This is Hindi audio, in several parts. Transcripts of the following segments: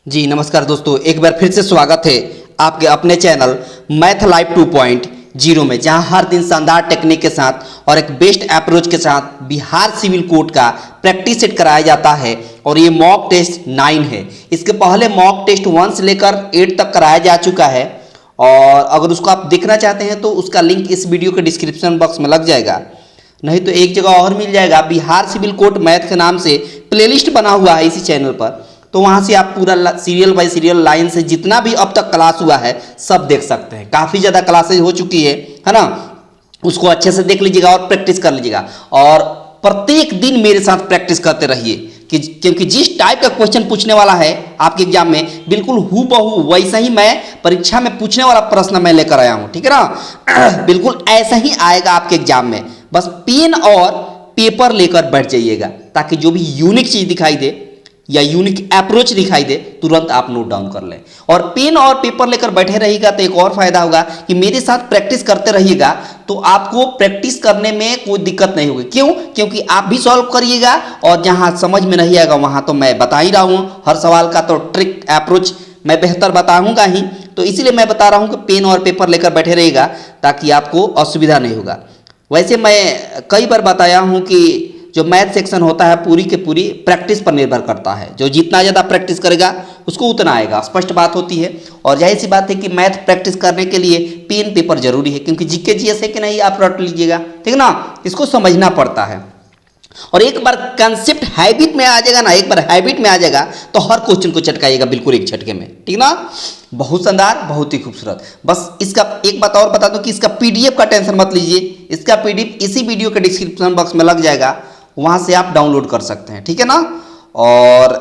जी नमस्कार दोस्तों, एक बार फिर से स्वागत है आपके अपने चैनल मैथ लाइव 2.0 में, जहां हर दिन शानदार टेक्निक के साथ और एक बेस्ट अप्रोच के साथ बिहार सिविल कोड का प्रैक्टिस सेट कराया जाता है। और ये मॉक टेस्ट 9 है। इसके पहले मॉक टेस्ट 1 से लेकर 8 तक कराया जा चुका है, और अगर उसको आप देखना चाहते हैं तो उसका लिंक इस वीडियो के डिस्क्रिप्शन बॉक्स में लग जाएगा, नहीं तो एक जगह और मिल जाएगा। बिहार सिविल कोड मैथ के नाम से प्लेलिस्ट बना हुआ है इसी चैनल पर, तो वहां से आप पूरा सीरियल बाय सीरियल लाइन से जितना भी अब तक क्लास हुआ है सब देख सकते हैं। काफ़ी ज़्यादा क्लासेज हो चुकी है ना। उसको अच्छे से देख लीजिएगा और प्रैक्टिस कर लीजिएगा, और प्रत्येक दिन मेरे साथ प्रैक्टिस करते रहिए क्योंकि जिस टाइप का क्वेश्चन पूछने वाला है आपके एग्जाम में, बिल्कुल हूबहू वैसा ही मैं परीक्षा में पूछने वाला प्रश्न मैं लेकर आया हूँ, ठीक है ना। बिल्कुल ऐसा ही आएगा आपके एग्जाम में। बस पेन और पेपर लेकर बैठ जाइएगा, ताकि जो भी यूनिक चीज़ दिखाई दे या यूनिक अप्रोच दिखाई दे तुरंत आप नोट डाउन कर लें। और पेन और पेपर लेकर बैठे रहिएगा तो एक और फायदा होगा कि मेरे साथ प्रैक्टिस करते रहिएगा, तो आपको प्रैक्टिस करने में कोई दिक्कत नहीं होगी। क्यों? क्योंकि आप भी सॉल्व करिएगा, और जहां समझ में नहीं आएगा वहां तो मैं बता ही रहा हूं। हर सवाल का तो ट्रिक अप्रोच मैं बेहतर बताऊंगा ही, तो इसीलिए मैं बता रहा हूं कि पेन और पेपर लेकर बैठे रहिएगा ताकि आपको असुविधा नहीं होगा। वैसे मैं कई बार बताया हूं कि जो मैथ सेक्शन होता है पूरी के पूरी प्रैक्टिस पर निर्भर करता है। जो जितना ज़्यादा प्रैक्टिस करेगा उसको उतना आएगा, स्पष्ट बात होती है। और जाहिर सी बात है कि मैथ प्रैक्टिस करने के लिए पेन पेपर जरूरी है, क्योंकि जीके जीएस है कि नहीं आप रट लीजिएगा, ठीक है ना। इसको समझना पड़ता है, और एक बार कंसेप्ट हैबिट में आ जाएगा ना, एक बार हैबिट में आ जाएगा तो हर क्वेश्चन को चटकाइएगा बिल्कुल एक झटके में, ठीक ना। बहुत शानदार, बहुत ही खूबसूरत। बस इसका एक बात और बता दूं कि इसका पीडीएफ का टेंशन मत लीजिए, इसका पीडीएफ इसी वीडियो के डिस्क्रिप्शन बॉक्स में लग जाएगा, वहां से आप डाउनलोड कर सकते हैं, ठीक है ना। और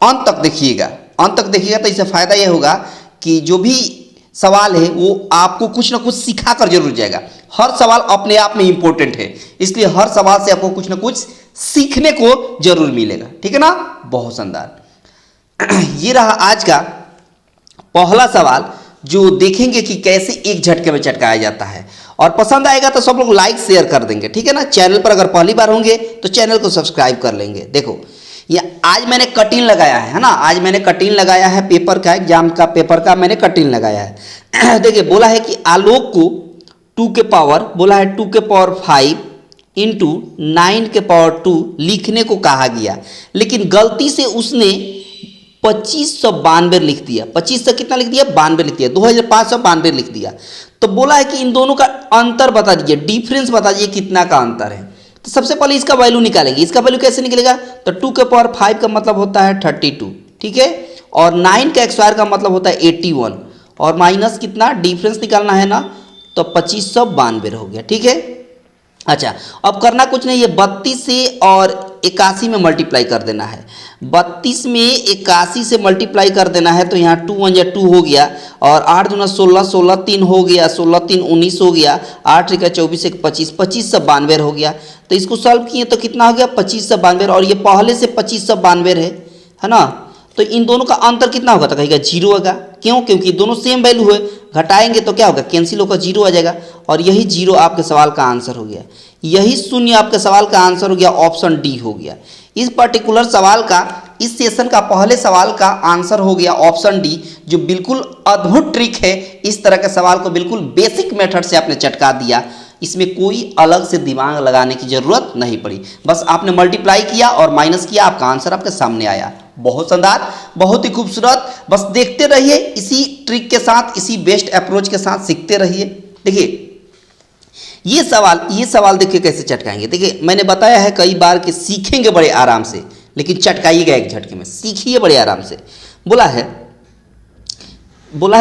अंत तक देखिएगा, अंत तक देखिएगा तो इससे फायदा यह होगा कि जो भी सवाल है वो आपको कुछ ना कुछ सिखा कर जरूर जाएगा। हर सवाल अपने आप में इंपॉर्टेंट है, इसलिए हर सवाल से आपको कुछ ना कुछ सीखने को जरूर मिलेगा, ठीक है ना। बहुत शानदार। ये रहा आज का पहला सवाल, जो देखेंगे कि कैसे एक झटके में चटकाया जाता है। और पसंद आएगा तो सब लोग लाइक शेयर कर देंगे, ठीक है ना। चैनल पर अगर पहली बार होंगे तो चैनल को सब्सक्राइब कर लेंगे। देखो ये आज मैंने कटिंग लगाया है ना, आज मैंने कटिंग लगाया है पेपर का, एग्जाम का पेपर का मैंने कटिंग लगाया है। देखिए बोला है कि आलोक को 2 के पावर, बोला है 2 के पावर 5 इंटू 9 के पावर 2 लिखने को कहा गया, लेकिन गलती से उसने 2592 लिख दिया। 25 से कितना लिख दिया? 92 लिख दिया, 2592 लिख दिया। तो बोला है कि इन दोनों का अंतर बता दीजिए, डिफरेंस बता दीजिए कितना का अंतर है। तो सबसे पहले इसका वैल्यू निकालेंगे। इसका वैल्यू कैसे निकलेगा? तो 2 के पावर 5 का मतलब होता है 32, ठीक है, और 9 का स्क्वायर का मतलब होता है 81, और माइनस कितना डिफरेंस निकालना है ना, तो 2592 हो गया, ठीक है। अच्छा, अब करना कुछ नहीं है, 32 से और 81 में मल्टीप्लाई कर देना है। 32 में 81 से मल्टीप्लाई कर देना है, तो यहाँ 2 1 2 हो गया, और 8 दूना 16, 16 3 हो गया, 16 3 19 हो गया, 8 का 24 1 25, 2592 हो गया। तो इसको सॉल्व किए तो कितना हो गया? 2592, और ये पहले से 2592 है ना। तो इन दोनों का अंतर कितना होगा? तो कहेगा 0 होगा। क्यों? क्योंकि दोनों सेम वैल्यू है, घटाएंगे तो क्या होगा? कैंसिल होकर 0 आ जाएगा, और यही 0 आपके सवाल का आंसर हो गया। यही शून्य आपके सवाल का आंसर हो गया, ऑप्शन डी हो गया। इस पर्टिकुलर सवाल का, इस सेशन का पहले सवाल का आंसर हो गया ऑप्शन डी, जो बिल्कुल अद्भुत ट्रिक है। इस तरह के सवाल को बिल्कुल बेसिक मेथड से आपने चटका दिया, इसमें कोई अलग से दिमाग लगाने की जरूरत नहीं पड़ी। बस आपने मल्टीप्लाई किया और माइनस किया, आपका आंसर आपके सामने आया। बहुत शानदार, बहुत ही खूबसूरत। बस देखते रहिए, इसी ट्रिक के साथ, इसी बेस्ट अप्रोच के साथ सीखते रहिए। देखिए ये सवाल देखिए कैसे चटकाएंगे। देखिए मैंने बताया है कई बार कि सीखेंगे बड़े आराम से, लेकिन चटकाइएगा एक झटके में, सीखिए बड़े आराम से। बोला है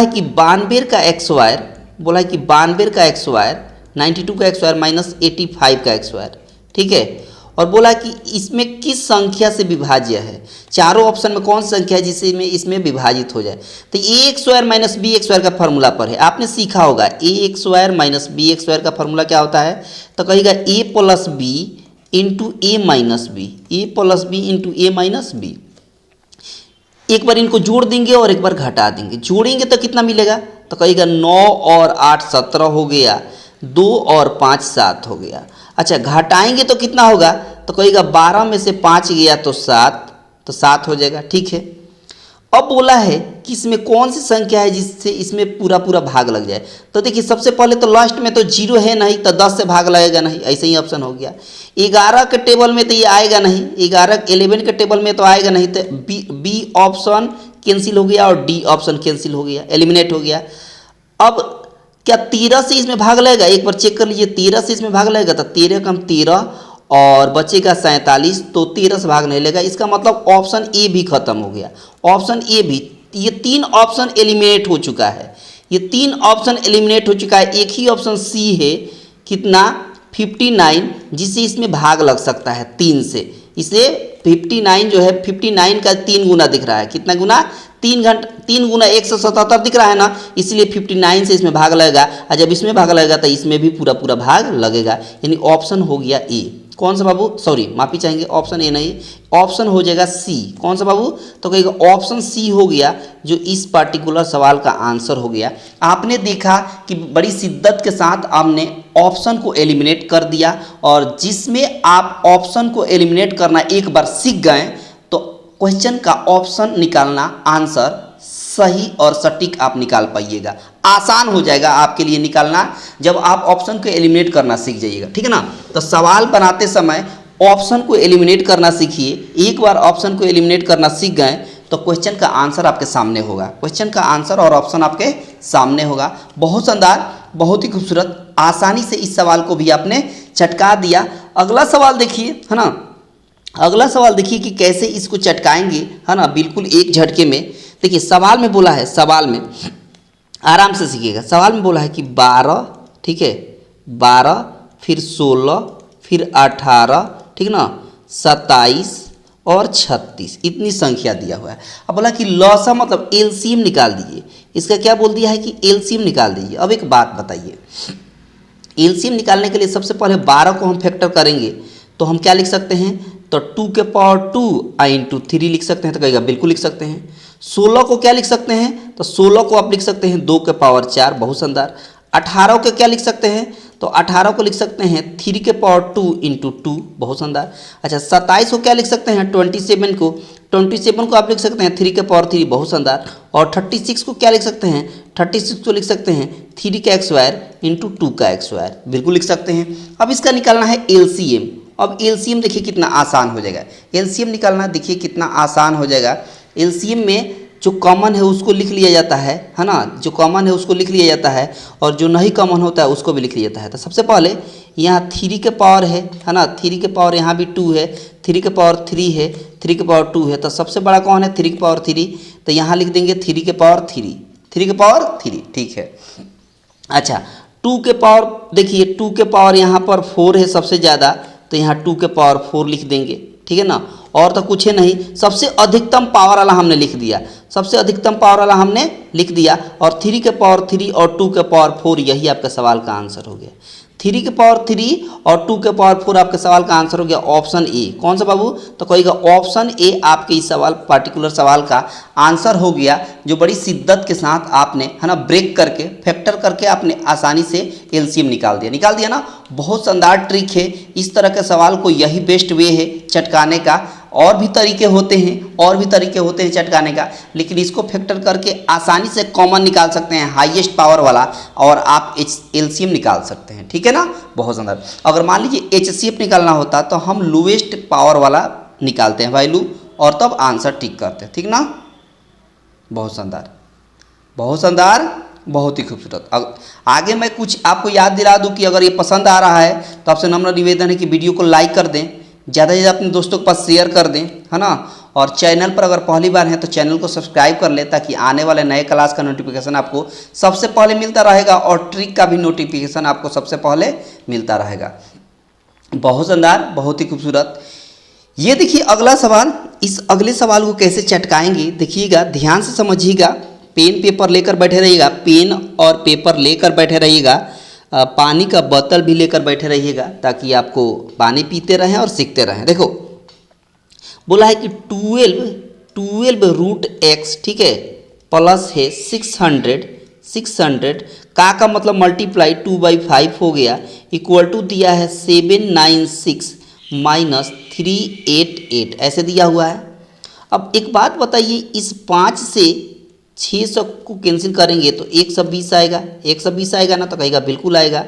कि 92 का एक्स स्क्वायर, बोला है कि 92 का एक्स स्क्वायर, 92 का एक्स स्क्वायर माइनस 85 का एक्स स्क्वायर, ठीक है। और बोला कि इसमें किस संख्या से विभाज्य है? चारों ऑप्शन में कौन सी संख्या है जिसे इसमें विभाजित हो जाए? तो A x square minus B x square का फॉर्मूला पर है, आपने सीखा होगा। A x square minus B x square का फॉर्मूला क्या होता है? तो कहेगा A plus B into A minus B, A plus B into A minus B. एक बार इनको जोड़ देंगे और एक बार घटा देंगे। जोड़ेंगे तो कितना मिलेगा? तो कहेगा 9 और 8 17 हो गया, 2 और 5 7 हो गया। अच्छा, घटाएंगे तो कितना होगा? तो कहेगा 12 में से 5 गया तो 7, तो 7 हो जाएगा, ठीक है। अब बोला है कि इसमें कौन सी संख्या है जिससे इसमें पूरा पूरा भाग लग जाए। तो देखिए सबसे पहले तो लास्ट में तो 0 है नहीं, तो 10 से भाग लगेगा नहीं, ऐसे ही ऑप्शन हो गया। 11 के टेबल में तो ये आएगा नहीं, 11 के टेबल में तो आएगा नहीं, तो बी ऑप्शन कैंसिल हो गया और डी ऑप्शन कैंसिल हो गया, एलिमिनेट हो गया। अब क्या 13 से इसमें भाग लगेगा, एक बार चेक कर लीजिए, 13 से इसमें भाग लगेगा तो 13 कम 13 और बचेगा 47, तो 13 से भाग नहीं लेगा। इसका मतलब ऑप्शन ए भी खत्म हो गया, ऑप्शन ए भी, ये 3 ऑप्शन एलिमिनेट हो चुका है, ये 3 ऑप्शन एलिमिनेट हो चुका है। एक ही ऑप्शन सी है, कितना 59, जिससे इसमें भाग लग सकता है 3 से। इसे 59 जो है 59 का 3 गुना दिख रहा है, कितना गुना, 3 गुना 177 दिख रहा है ना, इसलिए 59 से इसमें भाग लगेगा। और जब इसमें भाग लगेगा तो इसमें भी पूरा पूरा भाग लगेगा, यानी ऑप्शन हो गया ए। कौन सा बाबू, सॉरी माफी चाहेंगे, ऑप्शन ए नहीं, ऑप्शन हो जाएगा सी। कौन सा बाबू, तो कहेगा ऑप्शन सी हो गया, जो इस पार्टिकुलर सवाल का आंसर हो गया। आपने देखा कि बड़ी शिद्दत के साथ आपने ऑप्शन को एलिमिनेट कर दिया, और जिसमें आप ऑप्शन को एलिमिनेट करना एक बार सीख गए तो क्वेश्चन का ऑप्शन निकालना, आंसर सही और सटीक आप निकाल पाइएगा, आसान हो जाएगा आपके लिए निकालना जब आप ऑप्शन को एलिमिनेट करना सीख जाइएगा, ठीक है ना। तो सवाल बनाते समय ऑप्शन को एलिमिनेट करना सीखिए, एक बार ऑप्शन को एलिमिनेट करना सीख गए तो क्वेश्चन का आंसर आपके सामने होगा, क्वेश्चन का आंसर और ऑप्शन आपके सामने होगा। बहुत शानदार, बहुत ही खूबसूरत, आसानी से इस सवाल को भी आपने चटका दिया। अगला सवाल देखिए, है ना, अगला सवाल देखिए कि कैसे इसको चटकाएंगे, है ना, बिल्कुल एक झटके में। देखिए सवाल में बोला है, सवाल में आराम से सीखिएगा, सवाल में बोला है कि 12, ठीक है, 12 फिर 16 फिर 18, ठीक ना, 27 और 36, इतनी संख्या दिया हुआ है। अब बोला कि लॉसा मतलब एलसीएम निकाल दीजिए, इसका क्या बोल दिया है कि एलसीएम निकाल दीजिए। अब एक बात बताइए, एलसीएम निकालने के लिए सबसे पहले 12 को हम फैक्टर करेंगे तो हम क्या लिख सकते हैं, तो 2 के पावर 2 इंटू 3 लिख सकते हैं, तो कहेगा बिल्कुल लिख सकते हैं। 16 को क्या लिख सकते हैं, तो 16 को आप लिख सकते हैं 2 के पावर 4, बहुत शानदार। 18 को क्या लिख सकते हैं, तो 18 को लिख सकते हैं 3 के पावर 2 इंटू 2, बहुत शानदार। अच्छा 27 को क्या लिख सकते हैं, 27 को आप लिख सकते हैं 3 के पावर 3, बहुत शानदार। और 36 को क्या लिख सकते हैं, 36 को लिख सकते हैं 3 का x स्क्वायर इंटू 2 का x स्क्वायर, बिल्कुल लिख सकते हैं। अब इसका निकालना है एलसीएम। अब एलसीएम देखिए कितना आसान हो जाएगा, एलसीएम निकालना देखिए कितना आसान हो जाएगा। एलसीएम में जो कॉमन है उसको लिख लिया जाता है ना, जो कॉमन है उसको लिख लिया जाता है, और जो नहीं कॉमन होता है उसको भी लिख लिया जाता है। तो सबसे पहले यहाँ 3 के पावर है ना, 3 के पावर यहाँ भी 2 है, 3 के पावर 3 है, 3 के पावर 2 है, तो सबसे बड़ा कौन है, 3 के पावर 3, तो यहाँ लिख देंगे 3 के पावर 3, 3 के पावर 3, ठीक है। अच्छा 2 के पावर, देखिए 2 के पावर यहाँ पर 4 है सबसे ज़्यादा, तो यहाँ 2 के पावर 4 लिख देंगे, ठीक है ना। और तो कुछ है नहीं, सबसे अधिकतम पावर वाला हमने लिख दिया, सबसे अधिकतम पावर वाला हमने लिख दिया, और 3 के पावर 3 और 2 के पावर 4, यही आपका सवाल का आंसर हो गया। 3 के पावर 3 और 2 के पावर 4 आपके सवाल का आंसर हो गया ऑप्शन ए। कौन सा बाबू, तो कहेगा ऑप्शन ए आपके इस सवाल, पार्टिकुलर सवाल का आंसर हो गया, जो बड़ी शिद्दत के साथ आपने, है ना, ब्रेक करके, फैक्टर करके आपने आसानी से एलसीएम निकाल दिया ना। बहुत शानदार ट्रिक है, इस तरह के सवाल को यही बेस्ट वे है चटकाने का। और भी तरीके होते हैं चटकाने का, लेकिन इसको फैक्टर करके आसानी से कॉमन निकाल सकते हैं, हाईएस्ट पावर वाला, और आप एलसीएम निकाल सकते हैं, ठीक है ना, बहुत शानदार। अगर मान लीजिए एचसीएफ निकालना होता तो हम लोएस्ट पावर वाला निकालते हैं वैल्यू, और तब आंसर टिक करते हैं, ठीक ना। बहुत शानदार, बहुत शानदार, बहुत ही खूबसूरत। आगे मैं कुछ आपको याद दिला दूं कि अगर ये पसंद आ रहा है तो आपसे नम्र निवेदन है कि वीडियो को लाइक कर दें, ज़्यादा से ज़्यादा अपने दोस्तों के पास शेयर कर दें, है ना। और चैनल पर अगर पहली बार हैं तो चैनल को सब्सक्राइब कर लें, ताकि आने वाले नए क्लास का नोटिफिकेशन आपको सबसे पहले मिलता रहेगा, और ट्रिक का भी नोटिफिकेशन आपको सबसे पहले मिलता रहेगा। बहुत शानदार, बहुत ही खूबसूरत। ये देखिए अगला सवाल, इस अगले सवाल को कैसे चटकाएंगे देखिएगा, ध्यान से समझिएगा। पेन पेपर लेकर बैठे रहिएगा, पेन और पेपर लेकर बैठे रहिएगा, पानी का बोतल भी लेकर बैठे रहिएगा, ताकि आपको पानी पीते रहें और सीखते रहें। देखो बोला है कि 12 रूट x, ठीक है, प्लस है 600 का मतलब मल्टीप्लाई 2/5 हो गया, इक्वल टू दिया है 796 माइनस 388, ऐसे दिया हुआ है। अब एक बात बताइए, इस 5 से 600 को कैंसिल करेंगे तो 120 आएगा, 120 आएगा ना, तो कहेगा बिल्कुल आएगा।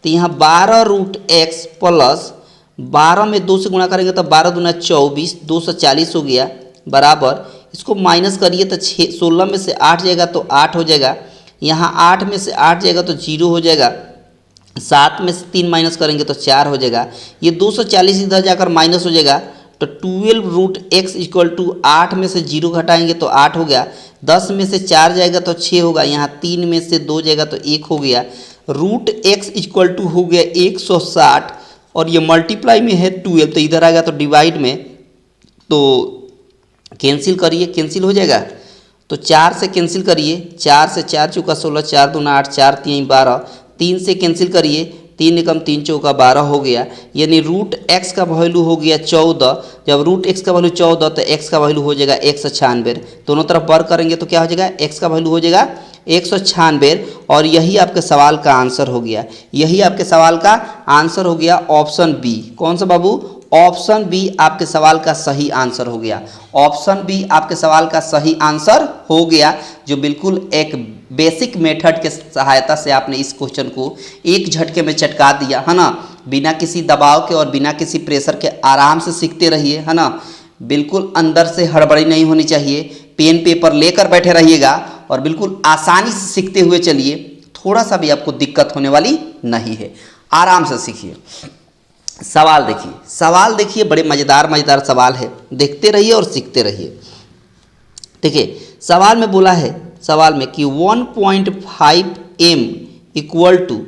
तो यहाँ 12√x प्लस 12 में 2 से गुणा करेंगे तो 12 दूना 24, 240 हो गया, बराबर इसको माइनस करिए तो 16 में से 8 जाएगा तो 8 हो जाएगा, यहाँ 8 में से 8 जाएगा तो 0 हो जाएगा, 7 में से 3 माइनस करेंगे तो 4 हो जाएगा, ये 240 इधर जाकर माइनस हो जाएगा, तो 12√x इक्वल टू 8 में से 0 घटाएंगे तो 8 हो गया, 10 में से 4 जाएगा तो 6 होगा, यहाँ 3 में से 2 जाएगा तो 1 हो गया, √x इक्वल टू हो गया 160, और ये मल्टीप्लाई में है 12, तो इधर आएगा तो डिवाइड में, तो कैंसिल करिए, कैंसिल हो जाएगा, तो 4 से कैंसिल करिए, 4 से 4 चौका 16, 4 दूना 8, 4 3 12, 3 से कैंसिल करिए, 3 एकम 3 चौका 12 हो गया, यानी √x का वैल्यू हो गया 14। जब √x का वैल्यू 14 तो x का वैल्यू हो जाएगा 196, दोनों तरफ वर्क करेंगे तो क्या हो जाएगा, x का वैल्यू हो जाएगा 196, और यही आपके सवाल का आंसर हो गया, यही आपके सवाल का आंसर हो गया ऑप्शन बी। कौन सा बाबू, ऑप्शन बी आपके सवाल का सही आंसर हो गया, ऑप्शन बी आपके सवाल का सही आंसर हो गया, जो बिल्कुल एक बेसिक मेथड के सहायता से आपने इस क्वेश्चन को एक झटके में चटका दिया, है ना, बिना किसी दबाव के और बिना किसी प्रेशर के आराम से सीखते रहिए, है ना, बिल्कुल अंदर से हड़बड़ी नहीं होनी चाहिए, पेन पेपर लेकर बैठे रहिएगा और बिल्कुल आसानी से सीखते हुए चलिए, थोड़ा सा भी आपको दिक्कत होने वाली नहीं है, आराम से सीखिए। सवाल देखिए, सवाल देखिए, बड़े मज़ेदार मज़ेदार सवाल है, देखते रहिए और सीखते रहिए। देखिए सवाल में बोला है, सवाल में कि 1.5 m इक्वल टू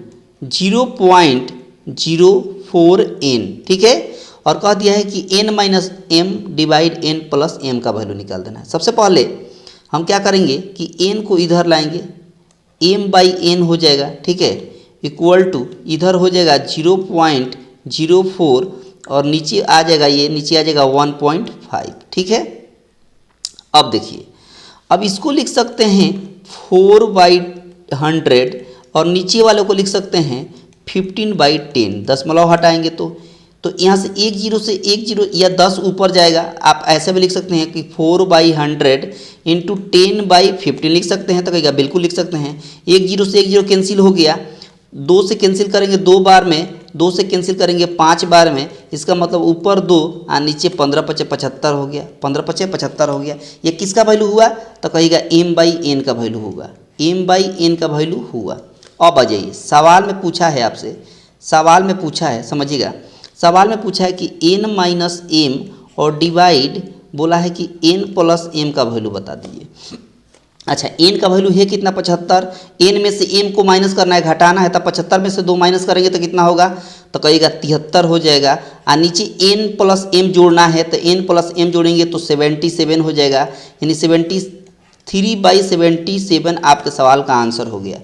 0.04 n, ठीक है, और कह दिया है कि n minus m divide n plus m का वैल्यू निकाल देना है। सबसे पहले हम क्या करेंगे कि n को इधर लाएंगे, m/n हो जाएगा, ठीक है, इक्वल टू इधर हो जाएगा 0.04 और नीचे आ जाएगा, ये नीचे आ जाएगा 1.5, ठीक है। अब देखिए, अब इसको लिख सकते हैं 4/100 और नीचे वाले को लिख सकते हैं 15/10, दशमलव हटाएंगे तो यहाँ से 1 0 से 1 0 या 10 ऊपर जाएगा, आप ऐसे भी लिख सकते हैं कि 4/100 इंटू 10/15 लिख सकते हैं, तो कहेगा बिल्कुल लिख सकते हैं। 1 0 से 1 0 कैंसिल हो गया, 2 से कैंसिल करेंगे 2 बार में, 2 से कैंसिल करेंगे 5 बार में, इसका मतलब ऊपर 2 और नीचे 15×5 = 75 हो गया, 15×5 = 75 हो गया। ये किसका वैल्यू हुआ, तो कहेगा m/n का वैल्यू होगा, m/n का वैल्यू हुआ। अब आ जाइए, सवाल में पूछा है आपसे, सवाल में पूछा है, समझिएगा, सवाल में पूछा है कि n माइनस m और डिवाइड बोला है कि n प्लस m का वैल्यू बता दीजिए। अच्छा, n का वैल्यू है कितना 75, n में से m को माइनस करना है, घटाना है, तब 75 में से 2 माइनस करेंगे तो कितना होगा, तो कहेगा 73 हो जाएगा, और नीचे n प्लस m जोड़ना है, तो n प्लस m जोड़ेंगे तो 77 हो जाएगा, यानी 73/77 आपके सवाल का आंसर हो गया,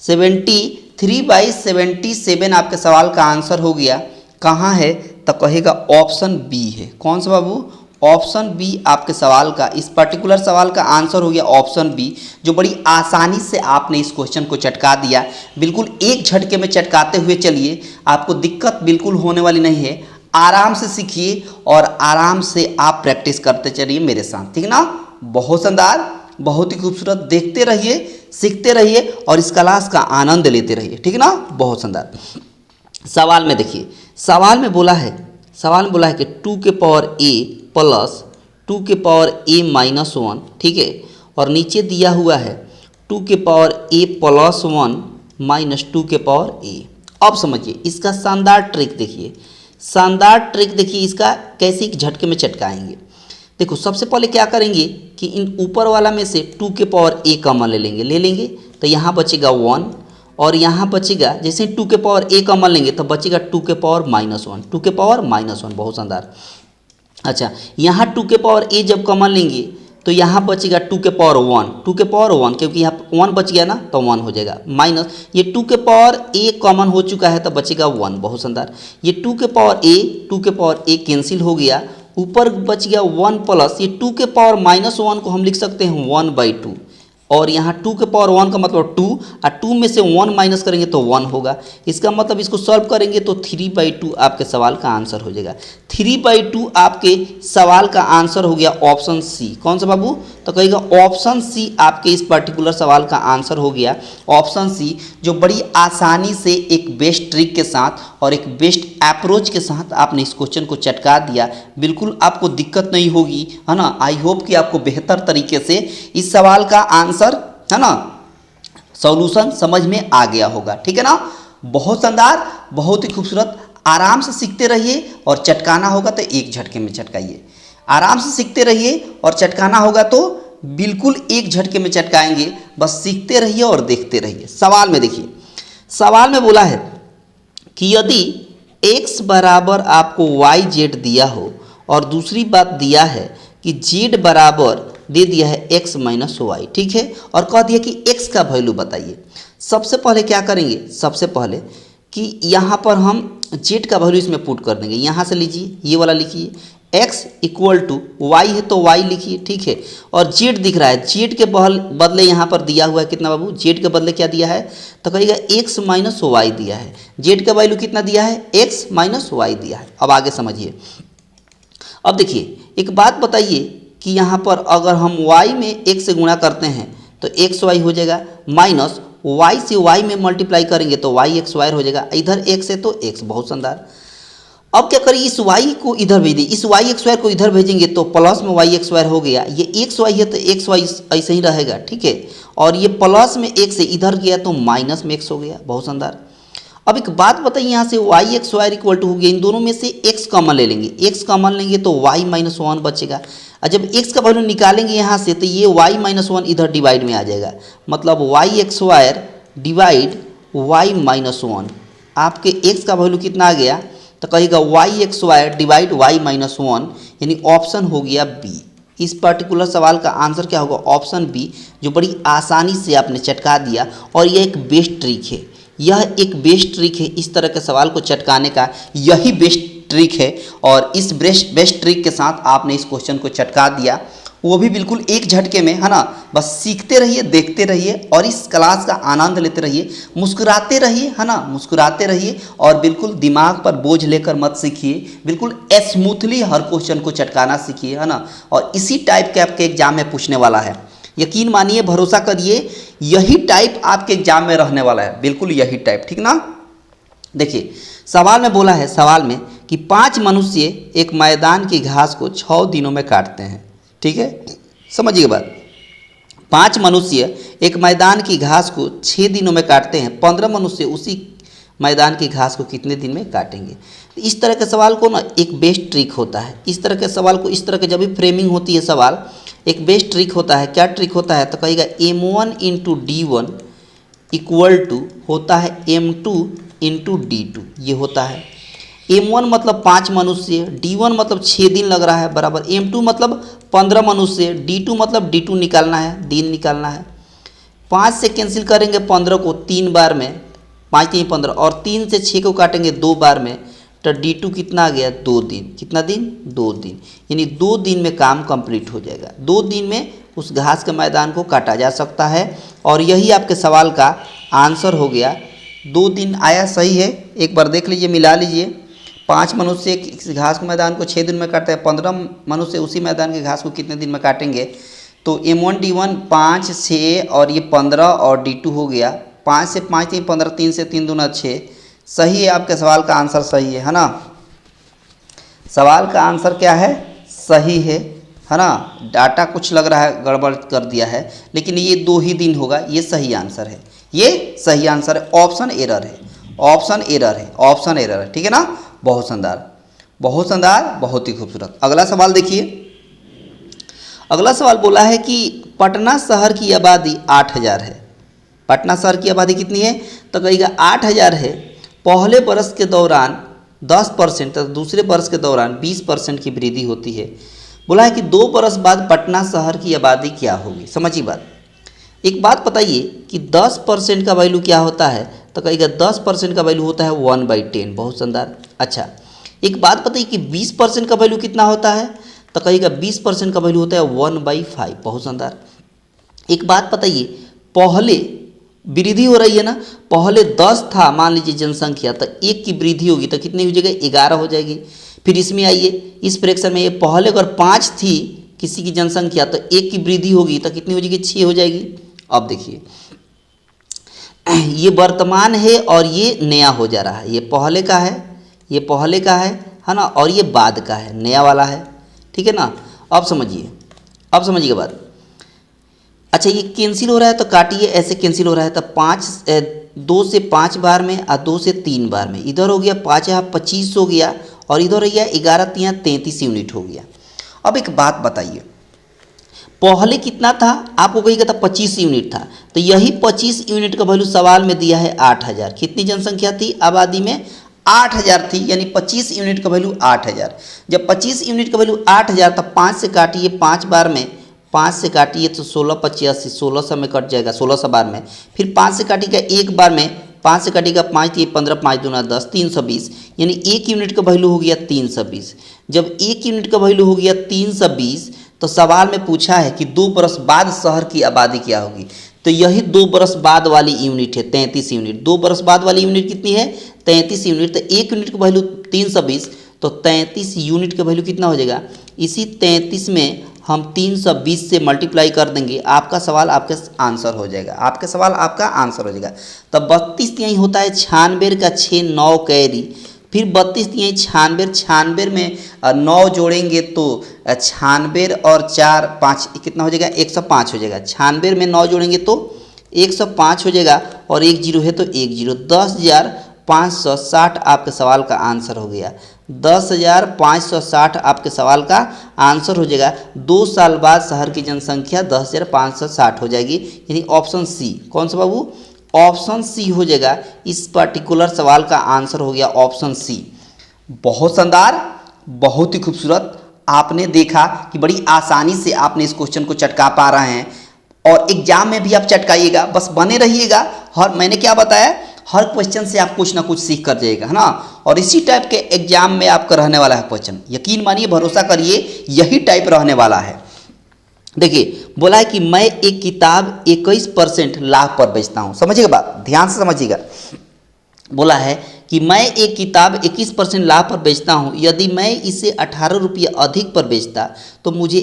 73/77 आपके सवाल का आंसर हो गया। कहाँ है, तो कहेगा ऑप्शन बी है। कौन सा बाबू, ऑप्शन बी आपके सवाल का, इस पर्टिकुलर सवाल का आंसर हो गया ऑप्शन बी, जो बड़ी आसानी से आपने इस क्वेश्चन को चटका दिया। बिल्कुल एक झटके में चटकाते हुए चलिए, आपको दिक्कत बिल्कुल होने वाली नहीं है, आराम से सीखिए और आराम से आप प्रैक्टिस करते चलिए मेरे साथ, ठीक ना। बहुत शानदार, बहुत ही खूबसूरत, देखते रहिए, सीखते रहिए और इस क्लास का आनंद लेते रहिए, ठीक ना। बहुत शानदार। सवाल में देखिए, सवाल में बोला है, सवाल में बोला है कि 2 के पावर a प्लस 2 के पावर a माइनस 1, ठीक है, और नीचे दिया हुआ है 2 के पावर a प्लस 1 माइनस 2 के पावर a। अब समझिए इसका शानदार ट्रिक देखिए, शानदार ट्रिक देखिए, इसका कैसे एक झटके में चटकाएंगे। देखो सबसे पहले क्या करेंगे कि इन ऊपर वाला में से 2 के पावर a कॉमन ले लेंगे, तो यहाँ बचेगा 1 और यहाँ बचेगा, जैसे 2 के पावर a कॉमन लेंगे तो बचेगा 2 के पावर माइनस 1, 2 के पावर माइनस 1, बहुत शानदार। अच्छा, यहाँ 2 के पावर a जब कॉमन लेंगे तो यहाँ बचेगा 2 के पावर 1, 2 के पावर 1, क्योंकि यहाँ 1 बच गया ना तो 1 हो जाएगा, माइनस ये 2 के पावर a कॉमन हो चुका है तो बचेगा 1, बहुत शानदार। ये 2 के पावर a कैंसिल हो गया, ऊपर बच गया 1 प्लस ये 2 के पावर माइनस 1 को हम लिख सकते हैं 1/2, और यहाँ 2 के पावर 1 का मतलब 2, और 2 में से 1 माइनस करेंगे तो 1 होगा। इसका मतलब इसको सॉल्व करेंगे तो 3/2 आपके सवाल का आंसर हो जाएगा। 3/2 आपके सवाल का आंसर हो गया ऑप्शन सी। कौन सा बाबू? तो कहेगा ऑप्शन सी आपके इस पर्टिकुलर सवाल का आंसर हो गया ऑप्शन सी, जो बड़ी आसानी से एक बेस्ट ट्रिक के साथ और एक बेस्ट अप्रोच के साथ आपने इस क्वेश्चन को चटका दिया। बिल्कुल आपको दिक्कत नहीं होगी, है ना। आई होप कि आपको बेहतर तरीके से इस सवाल का आंसर, है ना, सॉल्यूशन समझ में आ गया होगा। ठीक है ना। बहुत शानदार, बहुत ही खूबसूरत। आराम से सीखते रहिए और चटकाना होगा तो एक झटके में चटकाइए। आराम से सीखते रहिए और चटकाना होगा तो बिल्कुल एक झटके में चटकाएंगे। बस सीखते रहिए और देखते रहिए। सवाल में देखिए, सवाल में बोला है कि यदि x बराबर आपको YZ दिया हो और दूसरी बात दिया है कि z बराबर दे दिया है x माइनस वाई, ठीक है, और कह दिया कि x का वैल्यू बताइए। सबसे पहले क्या करेंगे, सबसे पहले कि यहाँ पर हम z का वैल्यू इसमें पुट कर देंगे। यहाँ से लीजिए, ये वाला लिखिए, x इक्वल टू वाई है तो y लिखिए, ठीक है, और z दिख रहा है, z के बदले यहाँ पर दिया हुआ है कितना बाबू, z के बदले क्या दिया है, तो कहिएगा x माइनस वाई दिया है। z का वैल्यू कितना दिया है, x माइनस वाई दिया है। अब आगे समझिए। अब देखिए एक बात बताइए कि यहाँ पर अगर हम y में x से गुणा करते हैं तो एक्स वाई हो जाएगा, माइनस y से y में मल्टीप्लाई करेंगे तो y एक्स वाई हो जाएगा। इधर x है तो x। बहुत शानदार। अब क्या करें, इस y को इधर भेज दें, इस y एक्स वाई को इधर भेजेंगे तो प्लस में y एक्स वाई हो गया। ये एक्स वाई है तो एक्स वाई ऐसे ही रहेगा, ठीक है, और ये प्लस में x से इधर गया तो माइनस में x हो गया। बहुत शानदार। अब एक बात बताइए, यहाँ से y x y equal to हो गया, इन दोनों में से x कॉमन ले लेंगे, x कॉमन लेंगे तो y माइनस 1 बचेगा। और जब x का वैल्यू निकालेंगे यहाँ से तो ये y माइनस 1 इधर डिवाइड में आ जाएगा, मतलब y x y divide y minus 1। आपके x का वैल्यू कितना आ गया, तो कहेगा y x y divide y minus 1, यानी ऑप्शन हो गया बी। इस पर्टिकुलर सवाल का आंसर क्या होगा, ऑप्शन बी, जो बड़ी आसानी से आपने चटका दिया। और यह एक बेस्ट ट्रिक है, यह एक बेस्ट ट्रिक है, इस तरह के सवाल को चटकाने का यही बेस्ट ट्रिक है। और इस बेस्ट ट्रिक के साथ आपने इस क्वेश्चन को चटका दिया, वो भी बिल्कुल एक झटके में, है ना। बस सीखते रहिए, देखते रहिए और इस क्लास का आनंद लेते रहिए, मुस्कुराते रहिए, है ना, मुस्कुराते रहिए। और बिल्कुल दिमाग पर बोझ लेकर मत सीखिए, बिल्कुल स्मूथली हर क्वेश्चन को चटकाना सीखिए, है ना। और इसी टाइप के आपके एग्जाम में पूछने वाला है, यकीन मानिए, भरोसा करिए, यही टाइप आपके एग्जाम में रहने वाला है, बिल्कुल यही टाइप, ठीक ना। देखिए सवाल में बोला है, सवाल में कि 5 मनुष्य एक मैदान की घास को 6 दिनों में काटते हैं, ठीक है, समझिए बात। 5 मनुष्य एक मैदान की घास को 6 दिनों में काटते हैं, 15 मनुष्य उसी मैदान की घास को कितने दिन में काटेंगे। इस तरह के सवाल को ना एक बेस्ट ट्रिक होता है, इस तरह के सवाल को, इस तरह के जब भी फ्रेमिंग होती है सवाल, एक बेस्ट ट्रिक होता है। क्या ट्रिक होता है, तो कहेगा m1 into d1 equal to होता है m2 इंटू d2। ये होता है m1 मतलब 5 मनुष्य, d1 मतलब 6 दिन लग रहा है, बराबर m2 मतलब 15 मनुष्य, d2 मतलब d2 निकालना है, दिन निकालना है। 5 से कैंसिल करेंगे 15 को 3 बार में, 5 3 15, और 3 से 6 को काटेंगे 2 बार में, तो d2 कितना आ गया, 2 दिन। कितना दिन, 2 दिन, यानी 2 दिन में काम कंप्लीट हो जाएगा। 2 दिन में उस घास के मैदान को काटा जा सकता है। और यही आपके सवाल का आंसर हो गया। 2 दिन आया, सही है, एक बार देख लीजिए, मिला लीजिए। 5 मनुष्य इस घास के मैदान को 6 दिन में काटते हैं, 15 मनुष्य उसी मैदान के घास को कितने दिन में काटेंगे। तो m1 d1 5 6 और ये 15 और d2 हो गया। 5 से 5 3 15, 3 से 3 दूना 6। सही है, आपके सवाल का आंसर सही है ना। सवाल का आंसर क्या है, सही है ना। डाटा कुछ लग रहा है गड़बड़ कर दिया है, लेकिन ये 2 ही दिन होगा, ये सही आंसर है, ये सही आंसर है। ऑप्शन एरर है, ऑप्शन एरर है, ऑप्शन एरर है, ठीक है ना। बहुत शानदार, बहुत शानदार, बहुत ही खूबसूरत। अगला सवाल देखिए। अगला सवाल बोला है कि पटना शहर की आबादी 8000 है। पटना शहर की आबादी कितनी है, तो कहेगा 8000 है। पहले बरस के दौरान 10% तथा दूसरे बरस के दौरान 20% की वृद्धि होती है। बोला है कि 2 बरस बाद पटना शहर की आबादी क्या होगी। समझिए बात। एक बात बताइए कि 10% का वैल्यू क्या होता है, तो कहेगा 10% का वैल्यू होता है 1/10। बहुत शानदार। अच्छा, एक बात बताइए कि 20% का वैल्यू कितना होता है, तो कहेगा 20% का वैल्यू होता है 1/5। बहुत शानदार। एक बात बताइए, पहले वृद्धि हो रही है ना, पहले 10 था मान लीजिए जनसंख्या, तो एक की वृद्धि होगी तो कितनी हो जाएगी, 11 हो जाएगी। फिर इसमें आइए, इस फ्रैक्शन में ये पहले अगर 5 थी किसी की जनसंख्या तो एक की वृद्धि होगी तो कितनी हो जाएगी, 6 हो जाएगी। अब देखिए ये वर्तमान है और ये नया हो जा रहा है, ये पहले का है, ये पहले का है ना, और ये बाद का है, नया वाला है, ठीक है ना। अब समझिए, अब समझिएगा बात। अच्छा ये कैंसिल हो रहा है तो काटिए, ऐसे कैंसिल हो रहा है तो 2 से 5 बार में और 2 से 3 बार में, इधर हो गया 5 यहाँ 25 हो गया, और इधर हो गया 11 तिया 33 यूनिट हो गया। अब एक बात बताइए, पहले कितना था, आपको कही था 25 यूनिट था, तो यही 25 यूनिट का वैल्यू सवाल में दिया है 8000। कितनी जनसंख्या थी आबादी में, 8000 थी, यानी 25 यूनिट का वैल्यू 8000। जब 25 यूनिट का वैल्यू 8000 तब 5 से काटिए 5 बार में, 5 से काटिए तो 16 25 80, 1600 में कट जाएगा, 1600 बार में। फिर 5 से काटिएगा एक बार में, 5 से काटिएगा 5 ये 15, 5 दूना 10, 320, यानी 1 यूनिट का वैल्यू हो गया 320। जब 1 यूनिट का वैल्यू हो गया 320 तो सवाल में पूछा है कि 2 बरस बाद शहर की आबादी क्या होगी, तो यही 2 बरस बाद वाली यूनिट है 33 यूनिट। 2 बरस बाद वाली यूनिट कितनी है, 33 यूनिट। तो 1 यूनिट का वैल्यू 320, तो 33 यूनिट का वैल्यू कितना हो जाएगा, इसी 33 में हम 320 से मल्टीप्लाई कर देंगे, आपका सवाल आपका आंसर हो जाएगा, आपका सवाल आपका आंसर हो जाएगा। तब 32 यही होता है 96 का 6 9 कैरी, फिर 32 यही 96 में 9 जोड़ेंगे तो 96 और 4 5 कितना हो जाएगा, 105 हो जाएगा। 96 में 9 जोड़ेंगे तो 105 हो जाएगा, और 1 जीरो है तो 1 जीरो, 10,560 आपके सवाल का आंसर हो गया। 10,560 आपके सवाल का आंसर हो जाएगा। 2 साल बाद शहर की जनसंख्या 10,560 हो जाएगी, यानी ऑप्शन सी। कौन सा बाबू, ऑप्शन सी हो जाएगा। इस पर्टिकुलर सवाल का आंसर हो गया ऑप्शन सी। बहुत शानदार, बहुत ही खूबसूरत। आपने देखा कि बड़ी आसानी से आपने इस क्वेश्चन को चटका पा रहे हैं, और एग्जाम में भी आप चटकाइएगा, बस बने रहिएगा। और मैंने क्या बताया, हर क्वेश्चन से आप कुछ ना कुछ सीख कर जाइएगा, है ना। और इसी टाइप के एग्जाम में आपका रहने वाला है क्वेश्चन, यकीन मानिए, भरोसा करिए, यही टाइप रहने वाला है। देखिए बोला है कि मैं एक किताब 21% लाभ पर बेचता हूँ। समझिएगा बात, ध्यान से समझिएगा। बोला है कि मैं एक किताब 21% लाभ पर बेचता हूँ, यदि मैं इसे 18 रुपये अधिक पर बेचता तो मुझे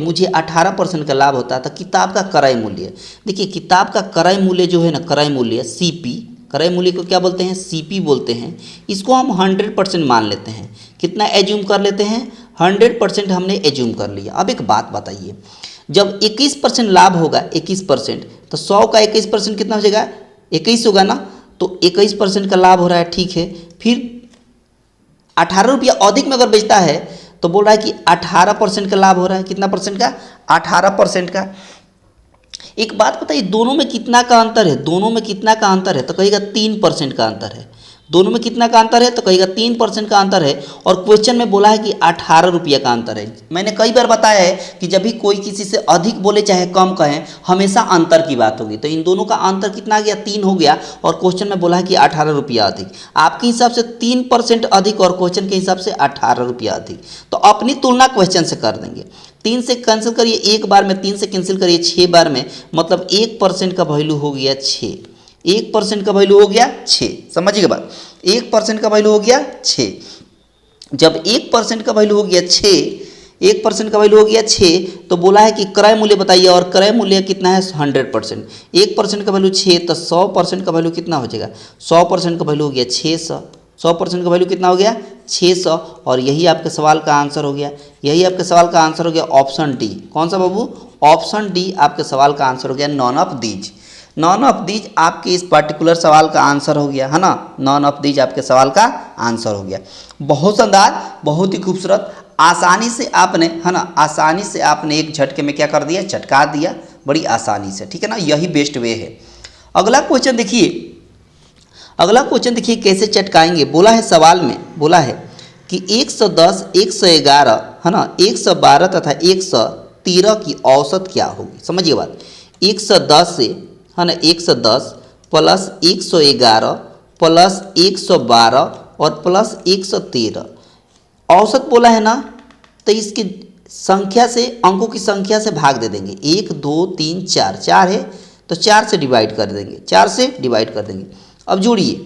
मुझे 18% का लाभ होता। तो किताब का क्रय मूल्य, देखिए किताब का क्रय मूल्य जो है ना, क्रय मूल्य सीपी, क्रय मूल्य को क्या बोलते हैं, सीपी बोलते हैं। इसको हम 100% मान लेते हैं। कितना एज्यूम कर लेते हैं, 100% हमने एज्यूम कर लिया। अब एक बात बताइए, जब 21% लाभ होगा 21%, तो 100 का 21% कितना हो जाएगा, 21 होगा ना। तो 21% का लाभ हो रहा है, ठीक है। फिर 18 रुपया अधिक में अगर बेचता है तो बोल रहा है कि 18% का लाभ हो रहा है। कितना परसेंट का, 18% का। एक बात बताइए, दोनों में कितना का अंतर है, दोनों में कितना का अंतर है, तो कहेगा 3% का अंतर है। दोनों में कितना का अंतर है, तो कहेगा 3% का अंतर है। और क्वेश्चन में बोला है कि 18 रुपये का अंतर है। मैंने कई बार बताया है कि जब भी कोई किसी से अधिक बोले चाहे कम कहें, हमेशा अंतर की बात होगी। तो इन दोनों का अंतर कितना आ गया, 3 हो गया। और क्वेश्चन में बोला है कि 18 रुपया अधिक, आपके हिसाब से 3% अधिक और क्वेश्चन के हिसाब से 18 रुपया अधिक। तो अपनी तुलना क्वेश्चन से कर देंगे। 3 से कैंसिल करिए एक बार में, 3 से कैंसिल करिए 6 बार में, मतलब 1% का वैल्यू हो गया 6। 1% का वैल्यू हो गया 6। समझिएगा बात, 1% का वैल्यू हो गया 6। जब 1% का वैल्यू हो गया 6, 1% का वैल्यू हो गया 6, तो बोला है कि क्रय मूल्य बताइए, और क्रय मूल्य कितना है 100%। 1% का वैल्यू 6, तो 100% का वैल्यू कितना हो जाएगा, 100% का वैल्यू हो गया 600। 100% का वैल्यू कितना हो गया 600। और यही आपके सवाल का आंसर हो गया, यही आपके सवाल का आंसर हो गया ऑप्शन डी। कौन सा बाबू, ऑप्शन डी आपके सवाल का आंसर हो गया, none of these. None of these आपके इस पर्टिकुलर सवाल का आंसर हो गया, है ना। नॉन ऑफ दीज आपके सवाल का आंसर हो गया। बहुत शानदार, बहुत ही खूबसूरत, आसानी से आपने, है ना, आसानी से आपने एक झटके में क्या कर दिया, चटका दिया, बड़ी आसानी से, ठीक है ना। यही बेस्ट वे है। अगला क्वेश्चन देखिए, अगला क्वेश्चन देखिए कैसे चटकाएंगे। बोला है सवाल में, बोला है कि 110, 111, है ना, 112 तथा 113 की औसत क्या होगी। समझिए बात, 110 से, है ना, 110 प्लस 111 प्लस 112 और प्लस 113 औसत बोला है ना। तो इसके संख्या से, अंकों की संख्या से भाग दे देंगे। 1 2 3 4, 4 है तो 4 से डिवाइड कर देंगे, 4 से डिवाइड कर देंगे। अब जोड़िए,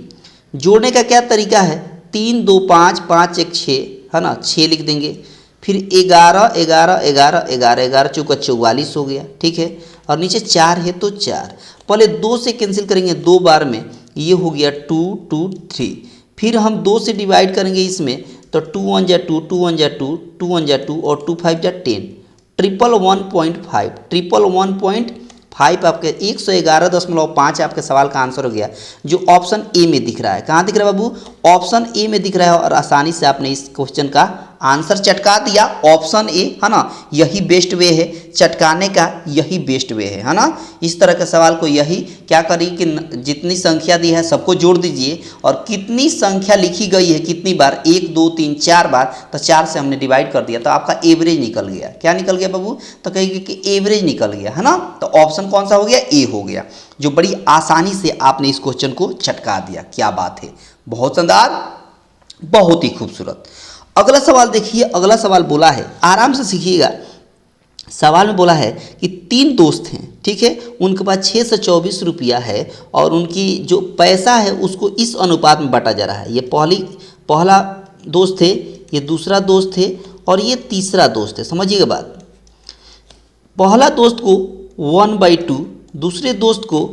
जोड़ने का क्या तरीका है, 3 2 5, 5 1 6, है ना, 6 लिख देंगे। फिर 11 11 11 11 11 चौका 44 हो गया, ठीक है। और नीचे 4 है तो 4, पहले 2 से कैंसिल करेंगे 2 बार में, ये हो गया 2 2 3। फिर हम 2 से डिवाइड करेंगे इसमें तो 2 1 जा 2, 2 1 जा 2, 2 1 जा 2 और 2 5 जा 10, 111.5, 111.5 आपके 111.5 आपके सवाल का आंसर हो गया, जो ऑप्शन ए में दिख रहा है। कहाँ दिख रहा है बाबू, ऑप्शन ए में दिख रहा है। और आसानी से आपने इस क्वेश्चन का आंसर चटका दिया, ऑप्शन ए, है ना, यही बेस्ट वे है चटकाने का, यही बेस्ट वे है ना। इस तरह के सवाल को यही क्या करिए कि जितनी संख्या दी है सबको जोड़ दीजिए और कितनी संख्या लिखी गई है कितनी बार, 1 2 3 4 बार, तो 4 से हमने डिवाइड कर दिया तो आपका एवरेज निकल गया। क्या निकल गया बाबू, तो कहेंगे कि एवरेज निकल गया, है ना। तो ऑप्शन कौन सा हो गया, ए हो गया, जो बड़ी आसानी से आपने इस क्वेश्चन को चटका दिया। क्या बात है, बहुत शानदार, बहुत ही खूबसूरत। अगला सवाल देखिए, अगला सवाल बोला है, आराम से सीखिएगा। सवाल में बोला है कि 3 दोस्त हैं, ठीक है, उनके पास 624 रुपया है और उनकी जो पैसा है उसको इस अनुपात में बांटा जा रहा है। ये पहला दोस्त है, ये दूसरा दोस्त है और ये तीसरा दोस्त है। समझिएगा बात, पहला दोस्त को 1/2, दूसरे दोस्त को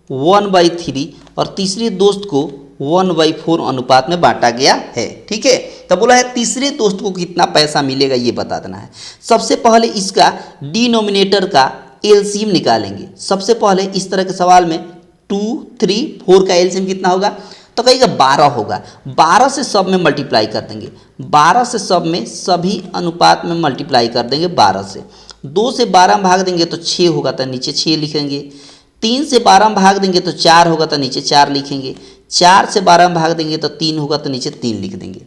1/3 और तीसरे दोस्त को 1/4 अनुपात में बांटा गया है, ठीक है। तो बोला है तीसरे दोस्त को कितना पैसा मिलेगा ये बता देना है। सबसे पहले इसका डिनोमिनेटर का एलसीएम निकालेंगे। सबसे पहले इस तरह के सवाल में 2 3 4 का एलसीएम कितना होगा, तो कहेगा 12 होगा। 12 से सब में मल्टीप्लाई कर देंगे, 12 से सब में सभी अनुपात में मल्टीप्लाई कर देंगे 12 से। 2 से 12 में भाग देंगे तो 6 होगा, तो नीचे 6 लिखेंगे। 3 से 12 में भाग देंगे तो 4 होगा, तो नीचे 4 लिखेंगे। 4 से 12 में भाग देंगे तो 3 होगा, तो नीचे 3 लिख देंगे।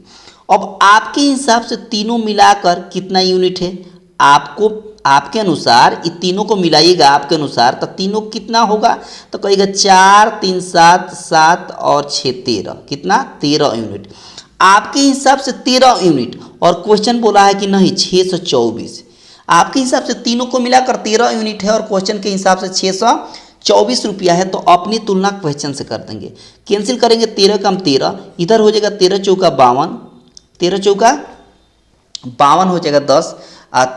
अब आपके हिसाब से तीनों मिलाकर कितना यूनिट है, आपको आपके अनुसार ये तीनों को मिलाइएगा आपके अनुसार, तो तीनों कितना होगा, तो कहेगा 4 3 7 7 और 6 13, कितना 13 यूनिट। आपके हिसाब से 13 यूनिट और क्वेश्चन बोला है कि नहीं 624। आपके हिसाब से तीनों को मिलाकर 13 यूनिट है और क्वेश्चन के हिसाब से 624 रुपया है, तो अपनी तुलना क्वेश्चन से कर देंगे। कैंसिल करेंगे 13 कम 13, इधर हो जाएगा 13 चौका 52, 13 चौका 52 हो जाएगा 10,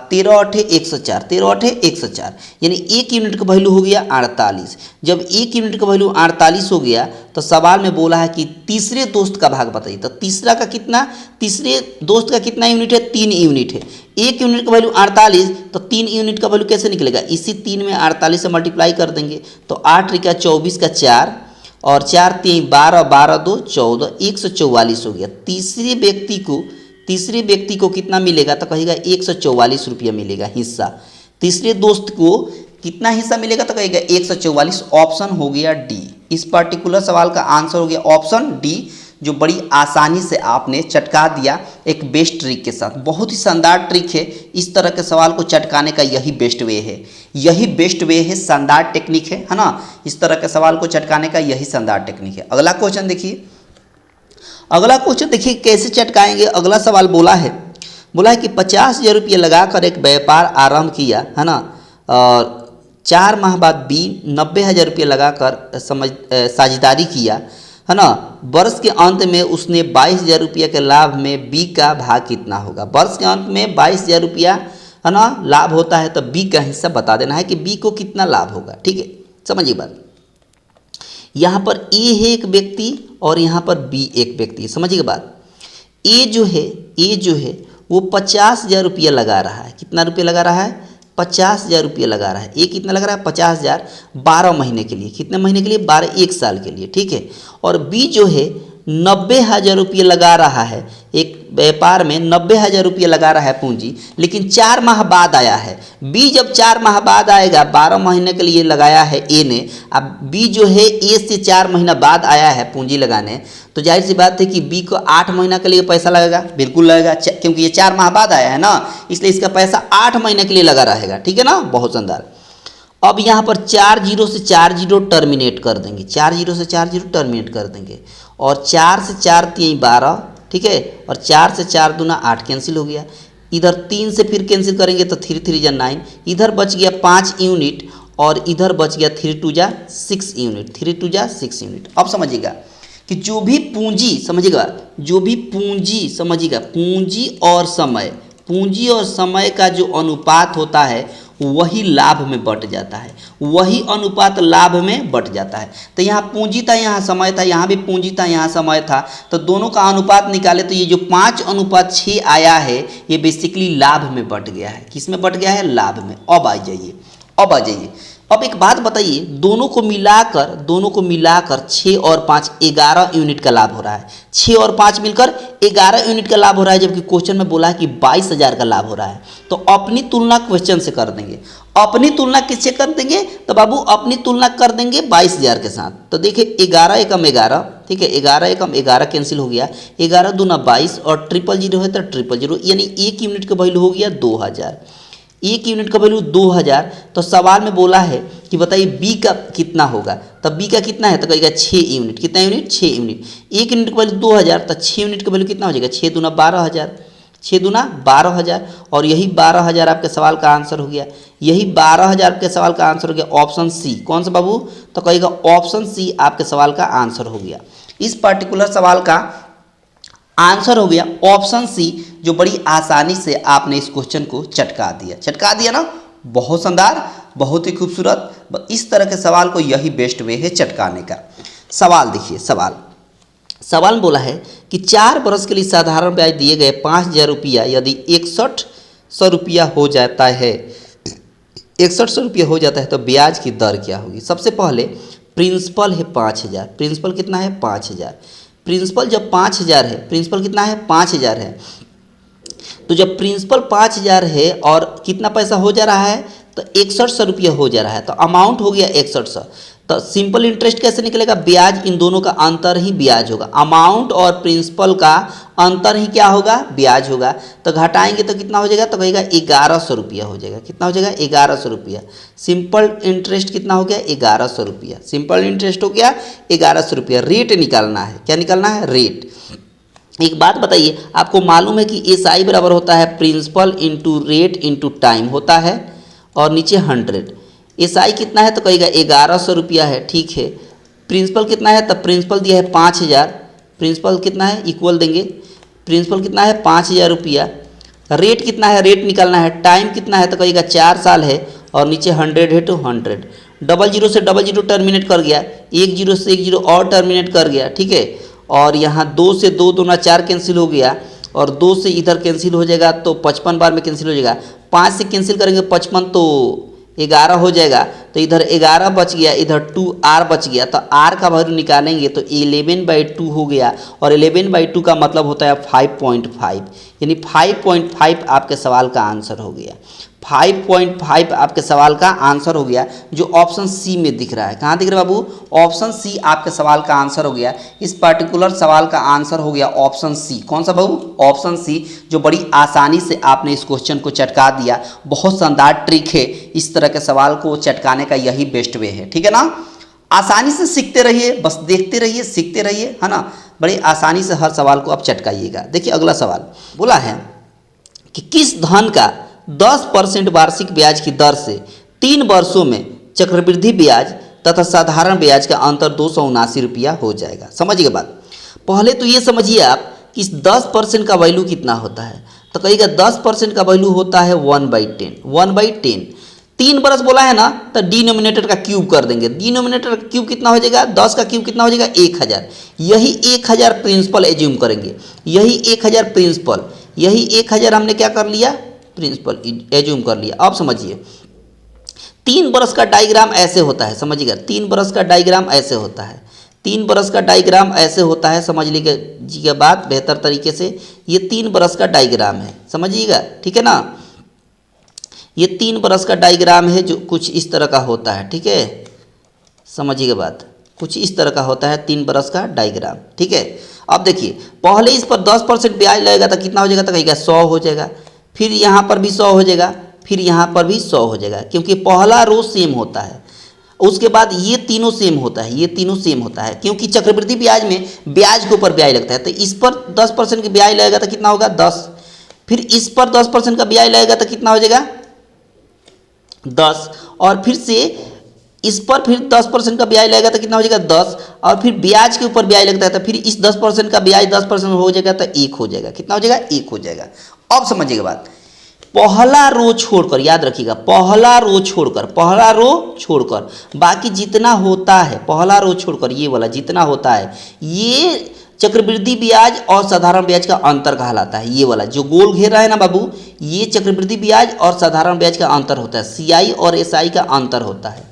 13 8 104, 13 8 104, यानी 1 यूनिट का वैल्यू हो गया 48। जब 1 यूनिट का वैल्यू 48 हो गया तो सवाल में बोला है कि तीसरे दोस्त का भाग बताइए। तो तीसरा का कितना, तीसरे दोस्त का कितना यूनिट है, 3 यूनिट है। 1 यूनिट का वैल्यू 48, तो 3 यूनिट का वैल्यू कैसे निकलेगा, इसी 3 में 48 से मल्टीप्लाई कर देंगे तो 8 × 24 का 4 और 4 3 12, 12 2 14, 144 हो गया। तीसरे व्यक्ति को कितना मिलेगा, तो कहेगा 144 रुपया मिलेगा हिस्सा। तीसरे दोस्त को कितना हिस्सा मिलेगा, तो कहेगा 144। ऑप्शन हो गया डी, इस पर्टिकुलर सवाल का आंसर हो गया ऑप्शन डी, जो बड़ी आसानी से आपने चटका दिया एक बेस्ट ट्रिक के साथ। बहुत ही शानदार ट्रिक है, इस तरह के सवाल को चटकाने का यही बेस्ट वे है, यही बेस्ट वे है, शानदार टेक्निक है ना। इस तरह के सवाल को चटकाने का यही शानदार टेक्निक है। अगला क्वेश्चन देखिए, अगला क्वेश्चन देखिए कैसे चटकाएंगे। अगला सवाल बोला है कि 50,000 रुपये लगाकर एक व्यापार आरंभ किया, है ना, और 4 माह बाद बी 90,000 रुपये लगाकर साझेदारी किया, है ना। वर्ष के अंत में उसने 22,000 रुपये के लाभ में बी का भाग कितना होगा। वर्ष के अंत में 22,000 रुपया, है ना, लाभ होता है, तो बी का हिस्सा बता देना है कि बी को कितना लाभ होगा, ठीक है। समझिए बात, यहाँ पर ए है एक व्यक्ति और यहाँ पर बी एक व्यक्ति है। समझिए बात, ए जो है वो 50,000 रुपया लगा रहा है। कितना रुपया लगा रहा है, 50,000 रुपया लगा रहा है। ए कितना लगा रहा है, 50,000 12 महीने के लिए। कितने महीने के लिए, 12, 1 साल के लिए, ठीक है। और बी जो है 90,000 रुपये लगा रहा है, एक व्यापार में 90,000 रुपये लगा रहा है पूंजी, लेकिन 4 माह बाद आया है। बी जब 4 माह बाद आएगा, 12 महीने के लिए लगाया है ए ने, अब बी जो है ए से 4 महीना बाद आया है पूंजी लगाने, तो जाहिर सी बात है कि बी को 8 महीना के लिए पैसा लगेगा, बिल्कुल लगेगा, क्योंकि ये 4 माह बाद आया है ना, इसलिए इसका पैसा 8 महीने के लिए लगा रहेगा, ठीक है ना। बहुत शानदार। अब यहाँ पर 4 0 से 4 0 टर्मिनेट कर देंगे, 4 0 से 4 0 टर्मिनेट कर देंगे, और 4 से 4 3 12, ठीक है, और 4 से 4 दूना 8 कैंसिल हो गया। इधर 3 से फिर कैंसिल करेंगे तो 3 3 जा 9, इधर बच गया 5 यूनिट और इधर बच गया 3 2 जा 6 यूनिट, 3 2 जा 6 यूनिट। अब समझिएगा कि जो भी पूंजी, समझिएगा जो भी पूंजी, समझिएगा पूंजी और समय का जो अनुपात होता है वही लाभ में बट जाता है, वही अनुपात लाभ में बट जाता है। तो यहाँ पूंजी था, यहाँ समय था, यहाँ भी पूंजी था, यहाँ समय था, तो दोनों का अनुपात निकाले तो ये जो 5:6 आया है ये बेसिकली लाभ में बट गया है। किस में बट गया है? लाभ में। अब आ जाइए, अब एक बात बताइए, दोनों को मिलाकर 6 और 5 11 यूनिट का लाभ हो रहा है। 6 और 5 मिलकर 11 यूनिट का लाभ हो रहा है, जबकि क्वेश्चन में बोला है कि 22,000 का लाभ हो रहा है। तो अपनी तुलना क्वेश्चन से कर देंगे। अपनी तुलना किससे कर देंगे? तो बाबू अपनी तुलना कर देंगे 22,000 के साथ। तो देखिए 11 एकम 11, ठीक है, 11 एकम 11 कैंसिल हो गया, 11 दूना 22 और 000 है तो 000, यानी 1 यूनिट का वैल्यू हो गया 2000। 1 यूनिट का वैल्यू 2000। तो सवाल में बोला है कि बताइए बी का कितना होगा, तब बी का कितना है तो कहेगा 6 यूनिट। कितना यूनिट? 6 यूनिट। 1 यूनिट का वैल्यू 2000, तो 6 यूनिट का वैल्यू कितना हो जाएगा? 6 दूना 12,000, 6 दूना 12,000, और यही 12,000 आपके सवाल का आंसर हो गया। यही 12,000 के सवाल का आंसर हो गया ऑप्शन सी। कौन सा बाबू? तो कहेगा ऑप्शन सी आपके सवाल का आंसर हो गया। इस पर्टिकुलर सवाल का आंसर हो गया ऑप्शन सी, जो बड़ी आसानी से आपने इस क्वेश्चन को चटका दिया ना। बहुत शानदार, बहुत ही खूबसूरत। इस तरह के सवाल को यही बेस्ट वे है चटकाने का। सवाल देखिए, सवाल में बोला है कि 4 बरस के लिए साधारण ब्याज दिए गए 5,000 रुपया यदि 6100 रुपया हो जाता है, 6100 रुपया हो जाता है तो ब्याज की दर क्या होगी? सबसे पहले प्रिंसिपल है 5000। प्रिंसिपल कितना है? 5000। प्रिंसिपल जब 5000 है, प्रिंसिपल कितना है? 5000 है। तो जब प्रिंसिपल 5000 है और कितना पैसा हो जा रहा है तो 6100 रुपया हो जा रहा है, तो अमाउंट हो गया 6100। तो सिंपल इंटरेस्ट कैसे निकलेगा? ब्याज, इन दोनों का अंतर ही ब्याज होगा। अमाउंट और प्रिंसिपल का अंतर ही क्या होगा? ब्याज होगा। तो घटाएंगे तो कितना हो जाएगा? तो कहेगा 1100 रुपया हो जाएगा। कितना हो जाएगा? 1100 रुपया। सिंपल इंटरेस्ट कितना हो गया? 1100 रुपया। सिंपल इंटरेस्ट हो गया 1100 रुपया। रेट निकालना है। क्या निकालना है? रेट। एक बात बताइए, आपको मालूम है कि एसआई बराबर होता है principal into rate into time होता है, और नीचे 100। एसआई कितना है? तो कहेगा 1100 रुपया है, ठीक है। प्रिंसिपल कितना है? तब प्रिंसिपल दिया है 5000। प्रिंसिपल कितना है? इक्वल देंगे। प्रिंसिपल कितना है? 5000 रुपया। रेट कितना है? रेट निकालना है। टाइम कितना है? तो कहेगा 4 साल है, और नीचे 100 है तो 100। 00 से 00 टर्मिनेट कर गया, 10 से 10 और टर्मिनेट कर गया, ठीक है। और यहाँ 2 से 2 दूना 4 कैंसिल हो गया, और 2 से इधर कैंसिल हो जाएगा तो 55 बार में कैंसिल हो जाएगा। 5 से कैंसिल करेंगे 55 तो 11 हो जाएगा, तो इधर 11 बच गया, इधर 2r बच गया। तो r का वैल्यू निकालेंगे तो 11/2 हो गया, और 11/2 का मतलब होता है 5.5, यानी 5.5 आपके सवाल का आंसर हो गया। 5.5 आपके सवाल का आंसर हो गया, जो ऑप्शन सी में दिख रहा है। कहाँ दिख रहा है बाबू? ऑप्शन सी आपके सवाल का आंसर हो गया। इस पर्टिकुलर सवाल का आंसर हो गया ऑप्शन सी। कौन सा बाबू? ऑप्शन सी, जो बड़ी आसानी से आपने इस क्वेश्चन को चटका दिया। बहुत शानदार ट्रिक है, इस तरह के सवाल को चटकाने का यही बेस्ट वे है, ठीक है ना। आसानी से सीखते रहिए, बस देखते रहिए, सीखते रहिए, है ना। बड़े आसानी से हर सवाल को आप चटकाइएगा। देखिए अगला सवाल बोला है कि किस धन का 10% वार्षिक ब्याज की दर से 3 वर्षों में चक्रवृद्धि ब्याज तथा साधारण ब्याज का अंतर 279 रुपया हो जाएगा। समझिए बात। पहले तो ये समझिए आप कि इस 10% का वैल्यू कितना होता है। तो कहिएगा 10% का वैल्यू होता है 1/10। 1/10 3 बरस बोला है ना, तो डिनोमिनेटर का क्यूब कर देंगे। डिनोमिनेटर का क्यूब कितना हो जाएगा? 10 का क्यूब कितना हो जाएगा? 1000। यही 1000 प्रिंसिपल एज्यूम करेंगे, यही 1000 प्रिंसिपल, यही 1000 हमने क्या कर लिया? प्रिंसिपल एज्यूम कर लिया। अब समझिए 3 बरस का डायग्राम ऐसे होता है, समझिएगा। 3 बरस का डायग्राम ऐसे होता है, 3 बरस का डायग्राम ऐसे होता है, समझ लीजिएगा बात बेहतर तरीके से। ये 3 बरस का डायग्राम है, समझिएगा, ठीक है ना। ये 3 बरस का डायग्राम है, जो कुछ इस तरह का होता है, ठीक है। समझिएगा बात, कुछ इस तरह का होता है 3 बरस का डायग्राम, ठीक है। अब देखिए पहले इस पर 10% ब्याज लगेगा तो कितना हो जाएगा? तो कहेगा 100 हो जाएगा। फिर यहाँ पर भी 100 हो जाएगा, फिर यहाँ पर भी 100 हो जाएगा, क्योंकि पहला रो सेम होता है। उसके बाद ये तीनों सेम होता है, ये तीनों सेम होता है, क्योंकि चक्रवृद्धि ब्याज में ब्याज के ऊपर ब्याज लगता है। तो इस पर 10% की ब्याज लगेगा तो कितना होगा? 10। फिर इस पर 10% का ब्याज लगेगा तो कितना हो जाएगा 10, और फिर से इस पर फिर 10% का ब्याज लगेगा तो कितना हो जाएगा 10, और फिर ब्याज के ऊपर ब्याज लगता है तो फिर इस 10% का ब्याज 10% हो जाएगा तो 1 हो जाएगा। कितना हो जाएगा 1 हो जाएगा। अब समझिएगा बात, पहला रो छोड़कर, याद रखिएगा पहला रो छोड़कर बाकी जितना होता है, पहला रो छोड़कर ये वाला जितना होता है, ये चक्रवृद्धि ब्याज और साधारण ब्याज का अंतर कहलाता है। ये वाला जो गोल घेरा है ना बाबू, ये चक्रवृद्धि ब्याज और साधारण ब्याज का अंतर होता है, सीआई और एसआई का अंतर होता है।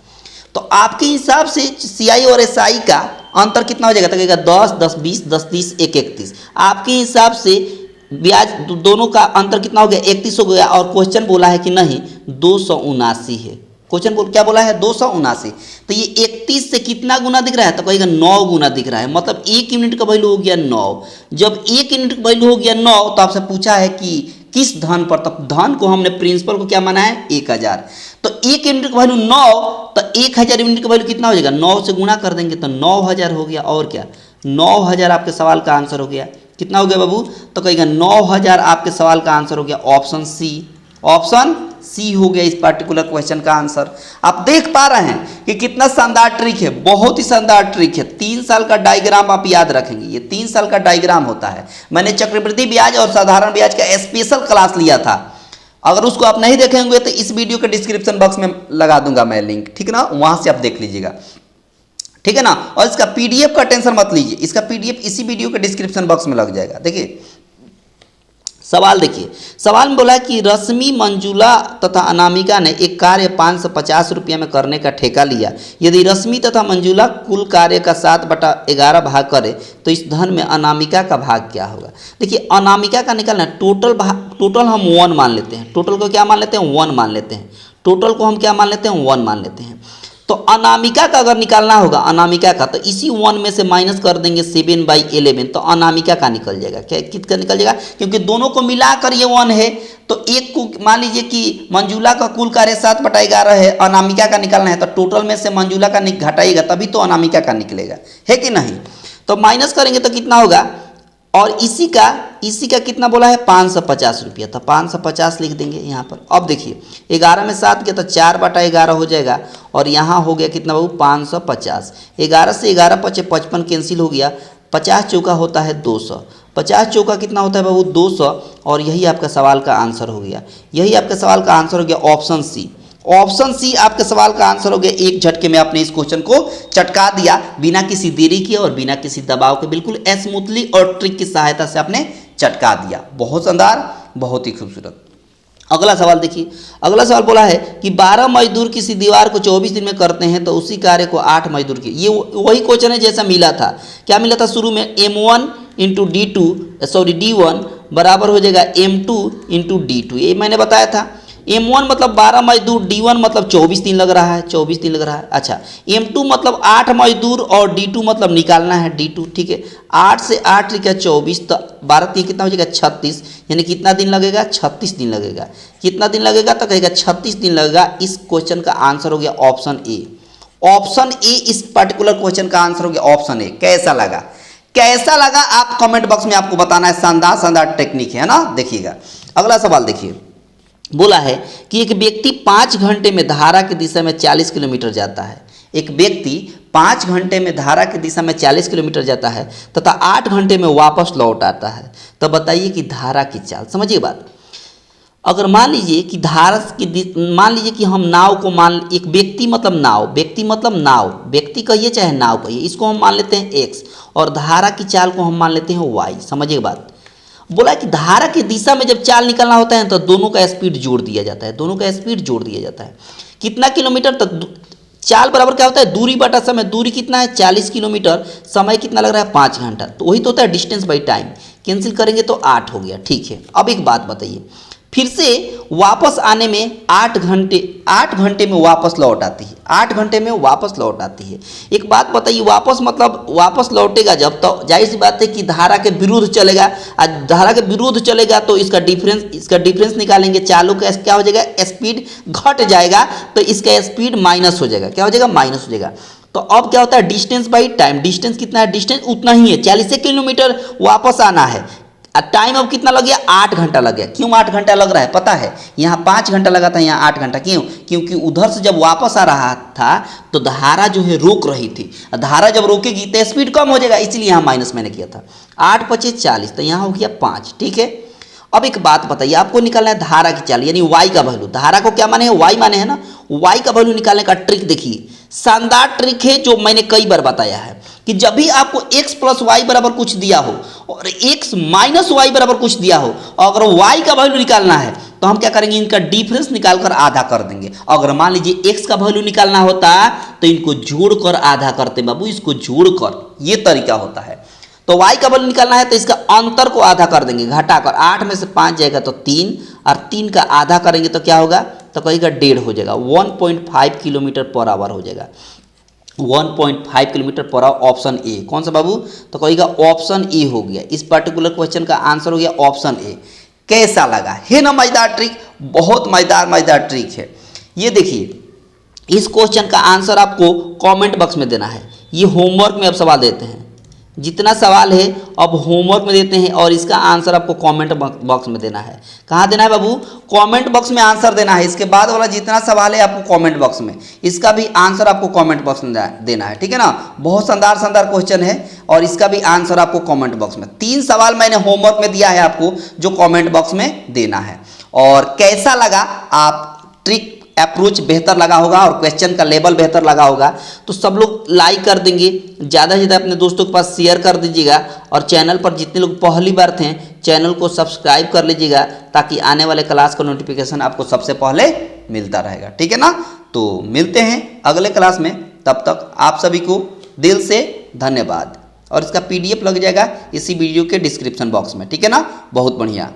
तो आपके हिसाब से सीआई और एसआई का अंतर कितना हो जाएगा, तो कहेगा 10, 10, 20, 10, 30, 1, 31। आपके हिसाब से ब्याज दोनों का अंतर कितना हो गया 31 हो गया, और क्वेश्चन बोला है कि नहीं 279 है। क्वेश्चन क्या बोला है 279। तो ये 31 से कितना गुना दिख रहा है, तो कहेगा 9 गुना दिख रहा है, मतलब 1 यूनिट का वैल्यू हो गया 9। जब 1 यूनिट का वैल्यू हो गया 9 तो आपसे पूछा है कि किस धन पर, तब धन को हमने प्रिंसिपल को क्या माना है 1000। तो 1 यूनिट का वैल्यू 9, तो 1000 यूनिट का वैल्यू कितना हो जाएगा 9 से गुना कर देंगे तो 9000 हो गया। और क्या 9000 आपके सवाल का आंसर हो गया। कितना हो गया बाबू, तो कहेगा 9000 आपके सवाल का आंसर हो गया ऑप्शन सी। ऑप्शन सी हो गया इस पार्टिकुलर क्वेश्चन का आंसर। आप देख पा रहे हैं कि कितना शानदार ट्रिक है, बहुत ही शानदार ट्रिक है। 3 साल का डायग्राम आप याद रखेंगे, ये 3 साल का डायग्राम होता है। मैंने चक्रवृद्धि ब्याज और साधारण ब्याज का स्पेशल क्लास लिया था, अगर उसको आप नहीं देखे होंगे तो इस वीडियो के डिस्क्रिप्शन बॉक्स में लगा दूंगा मैं लिंक, ठीक है ना, वहां से आप देख लीजिएगा, ठीक है ना। और इसका पीडीएफ का टेंशन मत लीजिए, इसका पीडीएफ इसी वीडियो के डिस्क्रिप्शन बॉक्स में लग जाएगा। देखिए सवाल, देखिए सवाल में बोला है कि रश्मि, मंजुला तथा अनामिका ने एक कार्य 550 रुपये में करने का ठेका लिया। यदि रश्मि तथा मंजुला कुल कार्य का 7/11 भाग करे तो इस धन में अनामिका का भाग क्या होगा। देखिए अनामिका का निकालना है, टोटल हम 1 मान लेते हैं, टोटल को क्या मान लेते हैं 1 मान लेते हैं, टोटल को हम क्या मान लेते हैं 1 मान लेते हैं। तो अनामिका का अगर निकालना होगा, अनामिका का, तो इसी 1 में से माइनस कर देंगे 7/11, तो अनामिका का निकल जाएगा। क्या किसका निकल जाएगा, क्योंकि दोनों को मिलाकर ये 1 है। तो एक को मान लीजिए कि मंजुला का कुल कार्य 7/11 है, अनामिका का निकालना है, तो टोटल में से मंजुला का घटाइएगा तभी तो अनामिका का निकलेगा, है कि नहीं। तो माइनस करेंगे तो कितना होगा, और इसी का कितना बोला है 550 रुपया, तो 550 लिख देंगे यहाँ पर। अब देखिए 11 में 7 गया तो 4/11 हो जाएगा, और यहाँ हो गया कितना बाबू 550। 11 से 11 पचे 55 कैंसिल हो गया, 50 चौका होता है 200, 50 चौका कितना होता है बाबू 200, और यही आपका सवाल का आंसर हो गया। यही आपका सवाल का आंसर हो गया ऑप्शन सी। ऑप्शन सी आपके सवाल का आंसर हो गया। एक झटके में आपने इस क्वेश्चन को चटका दिया, बिना किसी देरी के और बिना किसी दबाव के, बिल्कुल स्मूथली और ट्रिक की सहायता से आपने चटका दिया। बहुत शानदार, बहुत ही खूबसूरत। अगला सवाल देखिए, अगला सवाल बोला है कि 12 मजदूर किसी दीवार को 24 दिन में करते हैं तो उसी कार्य को 8 मजदूर की। ये वही क्वेश्चन है जैसा मिला था। क्या मिला था शुरू में, M1 इंटू D1 बराबर हो जाएगा M2 इंटू D2। ये मैंने बताया था। M1 मतलब 12 मजदूर, D1 मतलब 24 दिन लग रहा है, 24 दिन लग रहा है। अच्छा M2 मतलब 8 मजदूर, और D2 मतलब निकालना है D2, ठीक है। 8 से 8 लिखा 24, तो 12 3 कितना हो जाएगा 36, यानी कितना दिन लगेगा 36 दिन लगेगा। कितना दिन लगेगा, तो कहेगा 36 दिन लगेगा। इस क्वेश्चन का आंसर हो गया ऑप्शन ए। ऑप्शन ए इस पर्टिकुलर क्वेश्चन का आंसर हो गया ऑप्शन ए। कैसा लगा, कैसा लगा आप कमेंट बॉक्स में आपको बताना है। शानदार शानदार टेक्निक है ना। देखिएगा अगला सवाल देखिए, बोला है कि एक व्यक्ति 5 घंटे में धारा की दिशा में 40 किलोमीटर जाता है। एक व्यक्ति 5 घंटे में धारा की दिशा में 40 किलोमीटर जाता है तथा 8 घंटे में वापस लौट आता है। तो बताइए कि धारा की चाल, समझिए बात। अगर मान लीजिए कि मान लीजिए कि हम नाव को एक व्यक्ति मतलब नाव, व्यक्ति कहिए चाहे नाव कहिए, इसको हम मान लेते हैं x, और धारा की चाल को हम मान लेते हैं y। समझिए बात। बोला कि धारा की दिशा में जब चाल निकलना होता है तो दोनों का स्पीड जोड़ दिया जाता है, दोनों का स्पीड जोड़ दिया जाता है। कितना किलोमीटर तक चाल बराबर क्या होता है, दूरी बटा समय। दूरी कितना है 40 किलोमीटर, समय कितना लग रहा है 5 घंटा, तो वही तो होता है डिस्टेंस बाई टाइम। कैंसिल करेंगे तो 8 हो गया, ठीक है। अब एक बात बताइए, फिर से वापस आने में 8 घंटे में वापस लौट आती है, 8 घंटे में वापस लौट आती है। एक बात बताइए, वापस लौटेगा जब, तो जाहिर सी बात है कि धारा के विरुद्ध चलेगा। आज धारा के विरुद्ध चलेगा तो इसका डिफरेंस निकालेंगे। चालों का क्या हो जाएगा, स्पीड घट जाएगा, तो इसका स्पीड माइनस हो जाएगा। क्या हो जाएगा, माइनस हो जाएगा। तो अब क्या होता है डिस्टेंस बाई टाइम। डिस्टेंस कितना है, डिस्टेंस उतना ही है, 40 किलोमीटर वापस आना है। टाइम अब कितना लग गया, 8 घंटा लग गया। क्यों 8 घंटा लग रहा है पता है, यहाँ 5 घंटा लगा था, यहाँ 8 घंटा। क्यों? क्योंकि उधर से जब वापस आ रहा था तो धारा जो है रोक रही थी, धारा जब रोकेगी तो स्पीड कम हो जाएगा, इसलिए यहाँ माइनस मैंने किया था। 8 × 5 = 40, तो यहाँ हो गया 5। ठीक है, अब एक बात बताइए, आपको निकालना है धारा की चाल यानी y का वैल्यू। धारा को क्या माने हैं, y माने है ना। y का वैल्यू निकालने का ट्रिक देखिए, शानदार ट्रिक है जो मैंने कई बार बताया है कि जब भी आपको x + y बराबर कुछ दिया हो और x - y बराबर कुछ दिया हो, अगर y का वैल्यू निकालना है तो हम क्या करेंगे, इनका डिफरेंस निकालकर आधा कर देंगे। अगर मान लीजिए x का वैल्यू निकालना होता तो इनको जोड़कर आधा करते बाबू, इसको जोड़कर, ये तरीका होता है। तो y का वैल्यू निकालना है तो इसका अंतर को आधा कर देंगे, घटाकर 8 में से 5 जाएगा तो 3, और 3 का आधा करेंगे तो क्या होगा, तो कहेगा 1.5 हो जाएगा, 1.5 km/h हो जाएगा। 1.5 km/h ऑप्शन ए। कौन सा बाबू, तो कहेगा ऑप्शन ए हो गया। इस पर्टिकुलर क्वेश्चन का आंसर हो गया ऑप्शन ए। कैसा लगा है ना मजेदार ट्रिक, बहुत मजेदार ट्रिक है। ये देखिए, इस क्वेश्चन का आंसर आपको कमेंट बॉक्स में देना है। ये होमवर्क में अब सवाल देते हैं, जितना सवाल है अब होमवर्क में देते हैं, और इसका आंसर आपको कमेंट बॉक्स में देना है। कहाँ देना है बाबू, कमेंट बॉक्स में आंसर देना है। इसके बाद वाला जितना सवाल है आपको कमेंट बॉक्स में, इसका भी आंसर आपको कमेंट बॉक्स में देना है। ठीक है ना, बहुत शानदार क्वेश्चन है, और इसका भी आंसर आपको कमेंट बॉक्स में। 3 सवाल मैंने होमवर्क में दिया है आपको, जो कमेंट बॉक्स में देना है। और कैसा लगा, आप ट्रिक अप्रोच बेहतर लगा होगा और क्वेश्चन का लेवल बेहतर लगा होगा, तो सब लोग लाइक कर देंगे, ज़्यादा से ज़्यादा अपने दोस्तों के पास शेयर कर दीजिएगा, और चैनल पर जितने लोग पहली बार थे चैनल को सब्सक्राइब कर लीजिएगा, ताकि आने वाले क्लास का नोटिफिकेशन आपको सबसे पहले मिलता रहेगा। ठीक है ना, तो मिलते हैं अगले क्लास में, तब तक आप सभी को दिल से धन्यवाद। और इसका PDF लग जाएगा इसी वीडियो के डिस्क्रिप्शन बॉक्स में। ठीक है ना, बहुत बढ़िया।